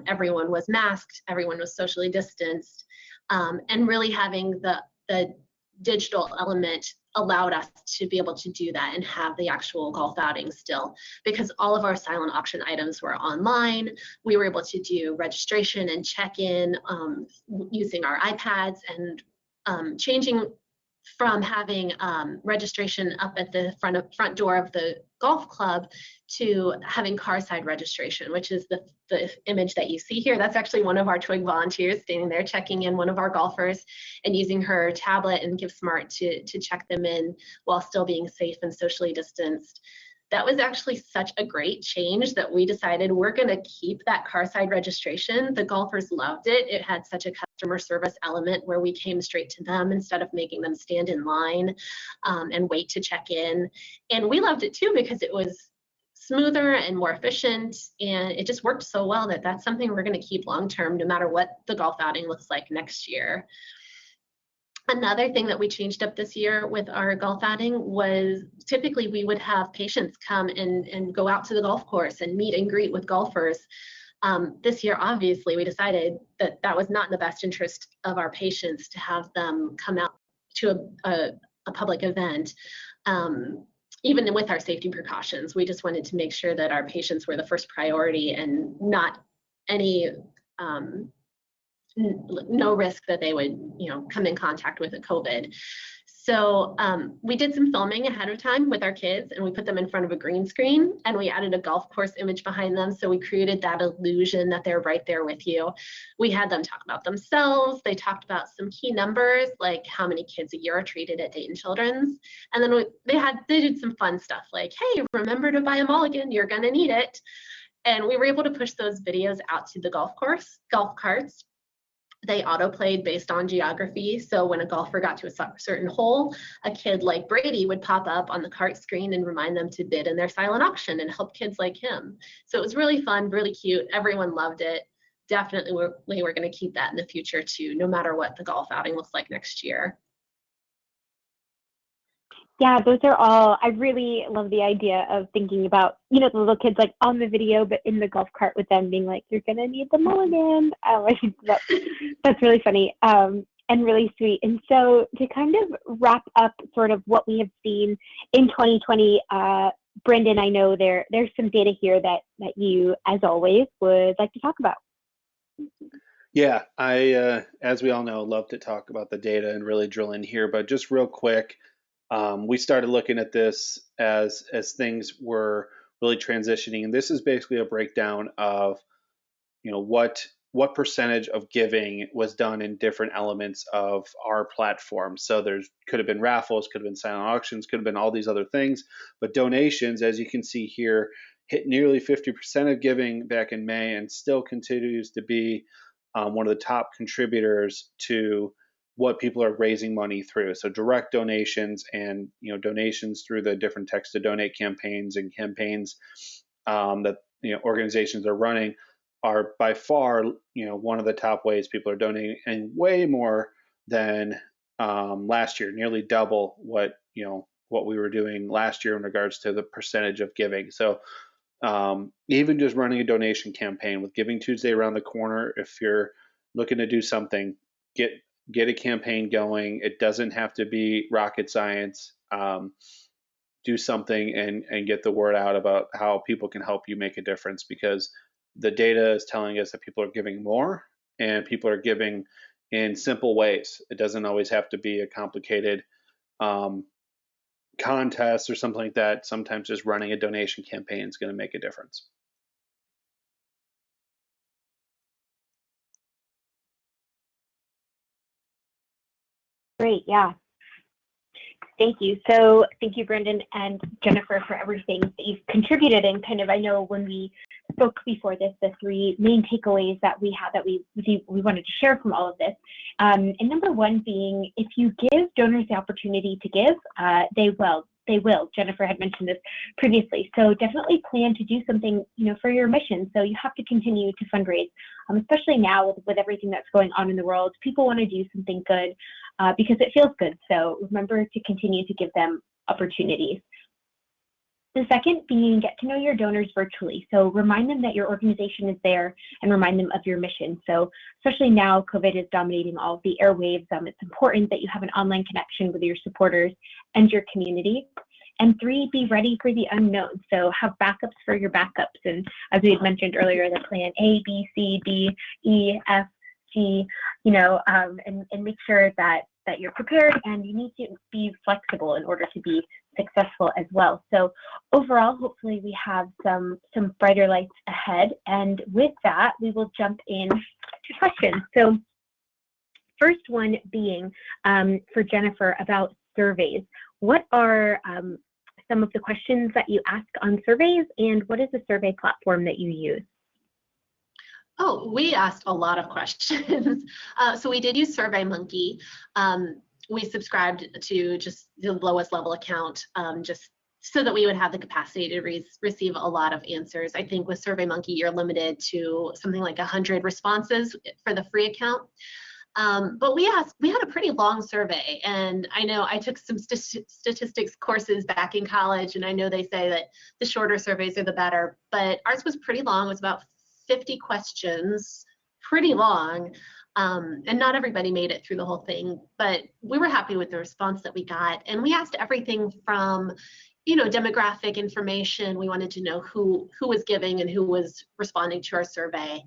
Speaker 3: Everyone was masked, everyone was socially distanced, and really having the digital element allowed us to be able to do that and have the actual golf outing still, because all of our silent auction items were online. We were able to do registration and check-in using our iPads and changing from having registration up at the front door of the golf club to having car side registration, which is the image that you see here. That's actually one of our Twig volunteers standing there checking in one of our golfers and using her tablet and GiveSmart to check them in while still being safe and socially distanced. That was actually such a great change that we decided we're going to keep that car side registration. The golfers loved it. It had such a customer service element where we came straight to them instead of making them stand in line and wait to check in. And we loved it too because it was smoother and more efficient, and it just worked so well that that's something we're going to keep long term no matter what the golf outing looks like next year. Another thing that we changed up this year with our golf outing was typically we would have patients come and go out to the golf course and meet and greet with golfers. This year, obviously, we decided that that was not in the best interest of our patients to have them come out to a public event. Even with our safety precautions, we just wanted to make sure that our patients were the first priority and not any no risk that they would, come in contact with a COVID. So we did some filming ahead of time with our kids, and we put them in front of a green screen, and we added a golf course image behind them. So we created that illusion that they're right there with you. We had them talk about themselves. They talked about some key numbers, like how many kids a year are treated at Dayton Children's. And then they did some fun stuff like, hey, remember to buy a mulligan, you're gonna need it. And we were able to push those videos out to the golf carts. They auto-played based on geography. So when a golfer got to a certain hole, a kid like Brady would pop up on the cart screen and remind them to bid in their silent auction and help kids like him. So it was really fun, really cute. Everyone loved it. Definitely we're going to keep that in the future too, no matter what the golf outing looks like next year.
Speaker 1: Yeah, those are all, I really love the idea of thinking about, the little kids like on the video, but in the golf cart with them being like, you're going to need the mulligan. I think that's really funny and really sweet. And so to kind of wrap up sort of what we have seen in 2020, Brendan, I know there's some data here that you, as always, would like to talk about.
Speaker 2: Yeah, I, as we all know, love to talk about the data and really drill in here, but just real quick, we started looking at this as things were really transitioning, and this is basically a breakdown of what percentage of giving was done in different elements of our platform. So there's could have been raffles, could have been silent auctions, could have been all these other things, but donations, as you can see here, hit nearly 50% of giving back in May and still continues to be one of the top contributors to what people are raising money through. So direct donations and donations through the different text to donate campaigns and campaigns that organizations are running are by far one of the top ways people are donating, and way more than last year, nearly double what we were doing last year in regards to the percentage of giving. So even just running a donation campaign with Giving Tuesday around the corner, if you're looking to do something, get a campaign going. It doesn't have to be rocket science. Do something and get the word out about how people can help you make a difference, because the data is telling us that people are giving more and people are giving in simple ways. It doesn't always have to be a complicated contest or something like that. Sometimes just running a donation campaign is going to make a difference.
Speaker 1: Great, yeah. Thank you. So thank you, Brendan and Jennifer, for everything that you've contributed. And kind of, I know when we spoke before this, the three main takeaways that we had that we wanted to share from all of this. And number one being, if you give donors the opportunity to give, they will. Jennifer had mentioned this previously. So definitely plan to do something, for your mission. So you have to continue to fundraise, especially now with everything that's going on in the world. People want to do something good because it feels good. So remember to continue to give them opportunities. The second being, get to know your donors virtually. So remind them that your organization is there and remind them of your mission. So especially now, COVID is dominating all of the airwaves. It's important that you have an online connection with your supporters and your community. And three, be ready for the unknown. So have backups for your backups. And as we had mentioned earlier, the plan A, B, C, D, E, F, G, and make sure that that you're prepared, and you need to be flexible in order to be successful as well. So overall, hopefully we have some brighter lights ahead. And with that, we will jump in to questions. So first one being for Jennifer about surveys. What are some of the questions that you ask on surveys, and what is the survey platform that you use?
Speaker 3: Oh, we asked a lot of questions. So we did use SurveyMonkey. We subscribed to just the lowest level account, just so that we would have the capacity to receive a lot of answers. I think with SurveyMonkey, you're limited to something like 100 responses for the free account. But we had a pretty long survey, and I know I took some statistics courses back in college, and I know they say that the shorter surveys are the better, but ours was pretty long. It was about 50 questions, pretty long. And not everybody made it through the whole thing, but we were happy with the response that we got. And we asked everything from, demographic information. We wanted to know who was giving and who was responding to our survey.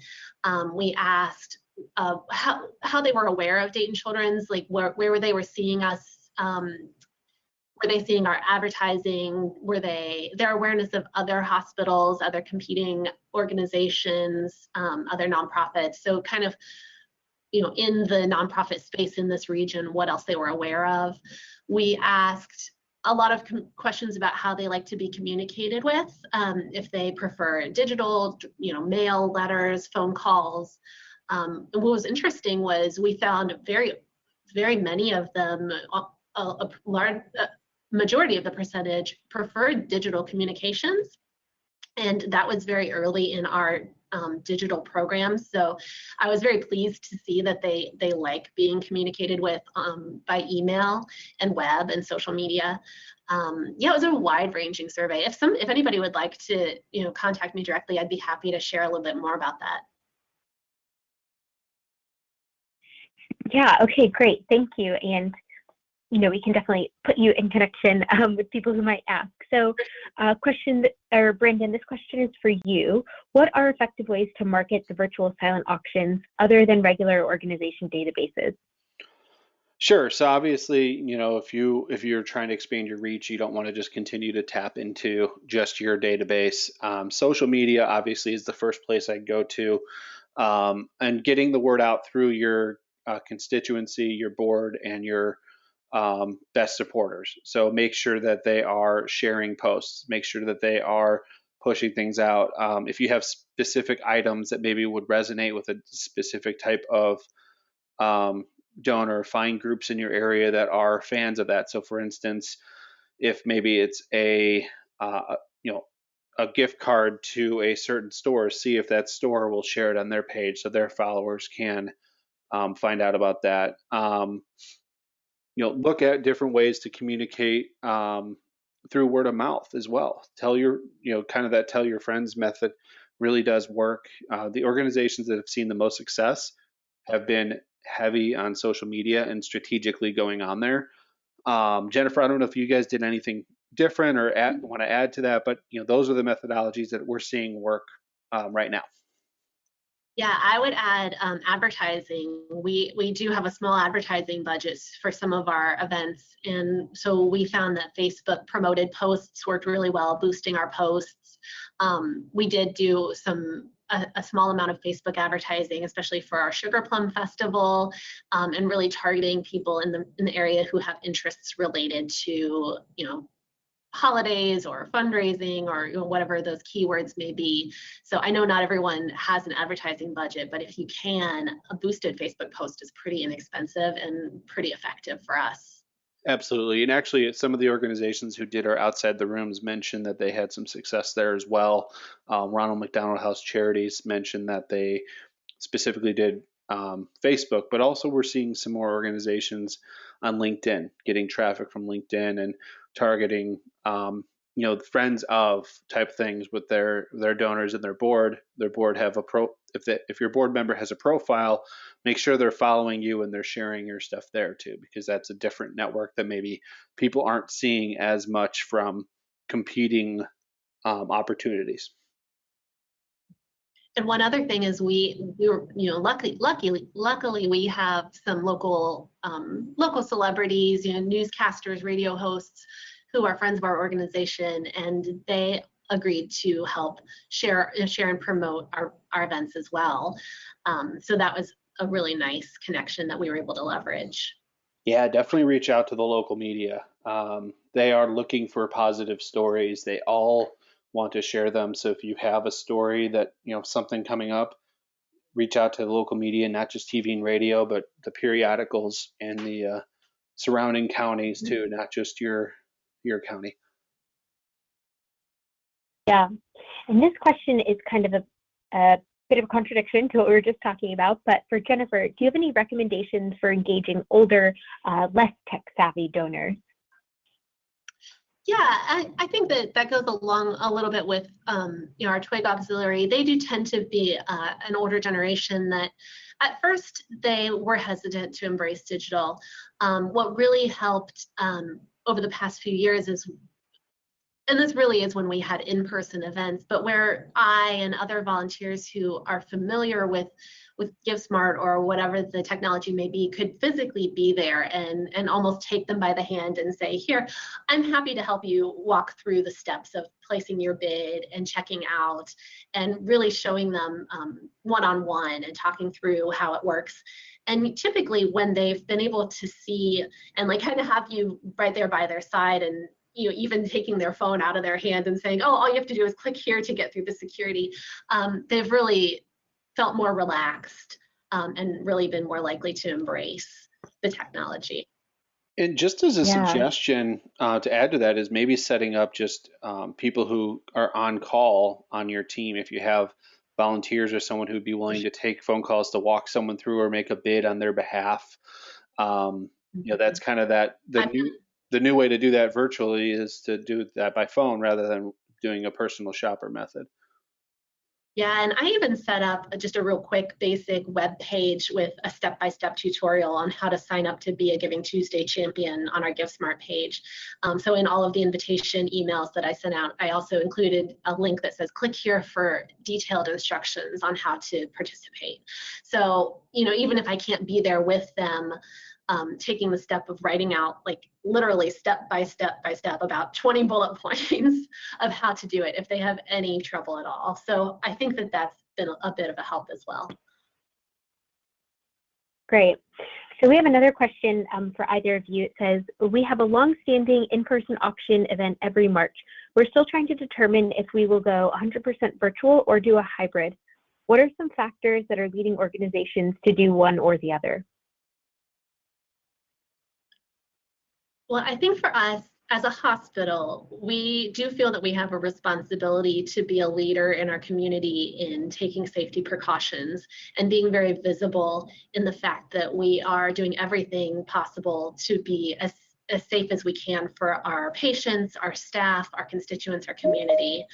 Speaker 3: We asked how they were aware of Dayton Children's, like where they were seeing us. Were they seeing our advertising? Were their awareness of other hospitals, other competing organizations, other nonprofits? So kind of, in the nonprofit space in this region, what else they were aware of. We asked a lot of questions about how they like to be communicated with, if they prefer digital, mail, letters, phone calls. What was interesting was we found very, very many of them, a large majority of the percentage preferred digital communications. And that was very early in our digital programs. So I was very pleased to see that they like being communicated with by email and web and social media. Yeah, it was a wide-ranging survey. If anybody would like to contact me directly, I'd be happy to share a little bit more about that.
Speaker 1: Yeah, okay, great, thank you. And we can definitely put you in connection with people who might ask. So Brandon, this question is for you. What are effective ways to market the virtual silent auctions other than regular organization databases?
Speaker 2: Sure. So obviously, if you're trying to expand your reach, you don't want to just continue to tap into just your database. Social media obviously is the first place I'd go to, and getting the word out through your constituency, your board, and your best supporters. So make sure that they are sharing posts, make sure that they are pushing things out. If you have specific items that maybe would resonate with a specific type of donor, find groups in your area that are fans of that. So for instance, if maybe it's a gift card to a certain store, see if that store will share it on their page so their followers can find out about that. Look at different ways to communicate through word of mouth as well. Tell your friends method really does work. The organizations that have seen the most success have been heavy on social media and strategically going on there. Jennifer, I don't know if you guys did anything different or want to add to that, but those are the methodologies that we're seeing work right now.
Speaker 3: Yeah, I would add advertising. We do have a small advertising budget for some of our events, and so we found that Facebook promoted posts worked really well, boosting our posts. We did do a small amount of Facebook advertising, especially for our Sugar Plum Festival, and really targeting people in the area who have interests related to holidays or fundraising or whatever those keywords may be. So I know not everyone has an advertising budget, but if you can, a boosted Facebook post is pretty inexpensive and pretty effective for us.
Speaker 2: Absolutely. And actually, some of the organizations who did our Outside the Rooms mentioned that they had some success there as well. Ronald McDonald House Charities mentioned that they specifically did Facebook, but also we're seeing some more organizations on LinkedIn, getting traffic from LinkedIn and targeting, friends of type things with their donors and their board. Their board have if your board member has a profile, make sure they're following you and they're sharing your stuff there too, because that's a different network that maybe people aren't seeing as much from competing opportunities.
Speaker 3: And one other thing is we were, luckily we have some local celebrities, newscasters, radio hosts who are friends of our organization, and they agreed to help share and promote our events as well. So that was a really nice connection that we were able to leverage.
Speaker 2: Yeah, definitely reach out to the local media. They are looking for positive stories. They all want to share them. So if you have a story that, something coming up, reach out to the local media, not just TV and radio, but the periodicals and the surrounding counties too, not just your county.
Speaker 1: Yeah, and this question is kind of a bit of a contradiction to what we were just talking about, but for Jennifer, do you have any recommendations for engaging older, less tech-savvy donors?
Speaker 3: Yeah, I think that goes along a little bit with our Twig Auxiliary. They do tend to be an older generation that at first they were hesitant to embrace digital. What really helped over the past few years is, and this really is when we had in-person events, but where I and other volunteers who are familiar with GiveSmart or whatever the technology may be could physically be there and almost take them by the hand and say, here, I'm happy to help you walk through the steps of placing your bid and checking out, and really showing them one-on-one and talking through how it works. And typically when they've been able to see and kind of have you right there by their side, and even taking their phone out of their hand and saying, oh, all you have to do is click here to get through the security, they've really felt more relaxed and really been more likely to embrace the technology.
Speaker 2: And just as a suggestion to add to that is maybe setting up just people who are on call on your team. If you have volunteers or someone who'd be willing to take phone calls to walk someone through or make a bid on their behalf, that's kind of the new way to do that virtually is to do that by phone rather than doing a personal shopper method.
Speaker 3: Yeah, and I even set up just a real quick basic web page with a step-by-step tutorial on how to sign up to be a Giving Tuesday champion on our GiveSmart page. So in all of the invitation emails that I sent out, I also included a link that says click here for detailed instructions on how to participate. So, even if I can't be there with them, taking the step of writing out literally step by step about 20 bullet points of how to do it if they have any trouble at all. So I think that that's been a bit of a help as well.
Speaker 1: Great. So we have another question for either of you. It says, we have a long-standing in-person auction event every March. We're still trying to determine if we will go 100% virtual or do a hybrid. What are some factors that are leading organizations to do one or the other?
Speaker 3: Well, I think for us as a hospital, we do feel that we have a responsibility to be a leader in our community in taking safety precautions and being very visible in the fact that we are doing everything possible to be as safe as we can for our patients, our staff, our constituents, our community.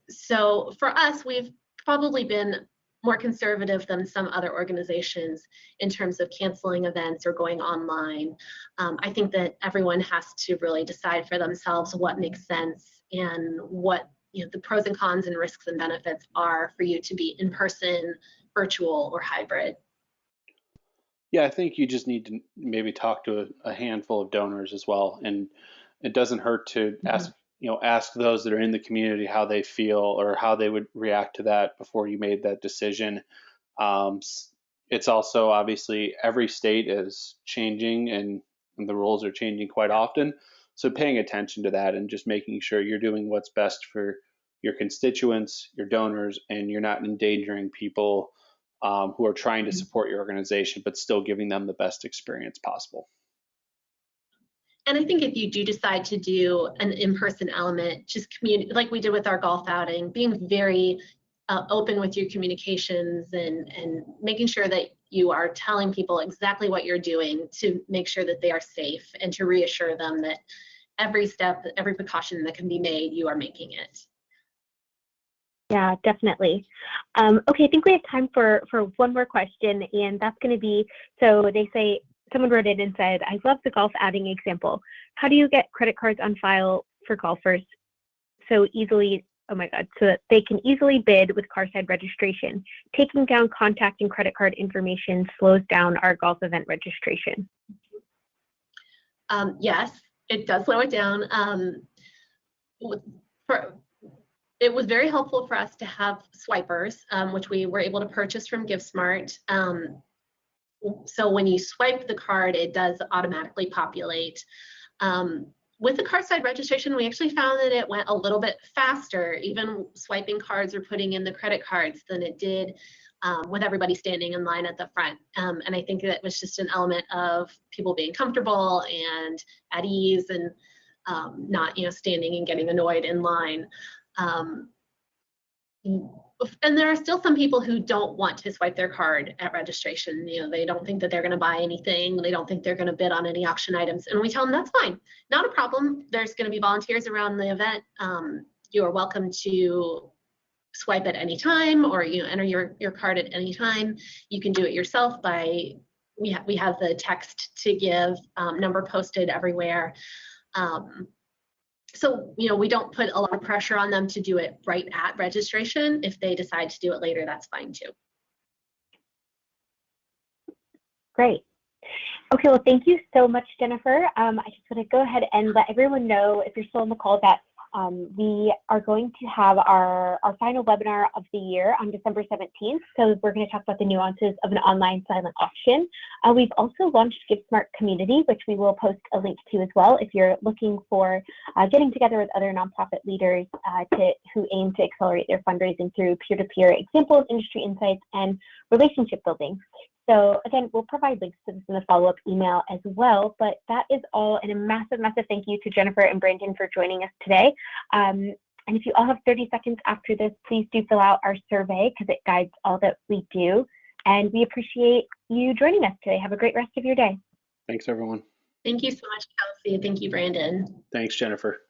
Speaker 3: So for us, we've probably been more conservative than some other organizations in terms of canceling events or going online. I think that everyone has to really decide for themselves what makes sense and what the pros and cons and risks and benefits are for you to be in person, virtual, or hybrid.
Speaker 2: Yeah, I think you just need to maybe talk to a handful of donors as well, and it doesn't hurt to ask those that are in the community how they feel or how they would react to that before you made that decision. It's also obviously every state is changing and the rules are changing quite often. So paying attention to that and just making sure you're doing what's best for your constituents, your donors, and you're not endangering people who are trying to support your organization, but still giving them the best experience possible.
Speaker 3: And I think if you do decide to do an in-person element, just communicate like we did with our golf outing, being very open with your communications and making sure that you are telling people exactly what you're doing to make sure that they are safe and to reassure them that every step, every precaution that can be made, you are making it.
Speaker 1: Yeah, definitely. Okay, I think we have time for one more question, and that's going to be, so they say, someone wrote in and said, I love the golf outing example. How do you get credit cards on file for golfers so easily Oh my God, so that they can easily bid with carside registration. Taking down contact and credit card information slows down our golf event registration.
Speaker 3: Yes, it does slow it down. It was very helpful for us to have swipers, which we were able to purchase from GiveSmart. So when you swipe the card, it does automatically populate. With the carside registration, we actually found that it went a little bit faster, even swiping cards or putting in the credit cards, than it did with everybody standing in line at the front. And I think that was just an element of people being comfortable and at ease, and not, standing and getting annoyed in line. And there are still some people who don't want to swipe their card at registration. They don't think that they're going to buy anything. They don't think they're going to bid on any auction items. And we tell them that's fine, not a problem. There's going to be volunteers around the event. You are welcome to swipe at any time, or enter your card at any time. You can do it yourself by, we have the text to give number posted everywhere. So, we don't put a lot of pressure on them to do it right at registration. If they decide to do it later, that's fine too.
Speaker 1: Great. Okay, well, thank you so much, Jennifer. I just want to go ahead and let everyone know, if you're still on the call, that we are going to have our final webinar of the year on December 17th. So we're going to talk about the nuances of an online silent auction. We've also launched GiveSmart Community, which we will post a link to as well if you're looking for getting together with other nonprofit leaders who aim to accelerate their fundraising through peer-to-peer examples, industry insights, and relationship building. So again, we'll provide links to this in the follow-up email as well, but that is all, and a massive, massive thank you to Jennifer and Brandon for joining us today. And if you all have 30 seconds after this, please do fill out our survey, because it guides all that we do. And we appreciate you joining us today. Have a great rest of your day.
Speaker 2: Thanks, everyone.
Speaker 3: Thank you so much, Kelsey. Thank you, Brandon.
Speaker 2: Thanks, Jennifer.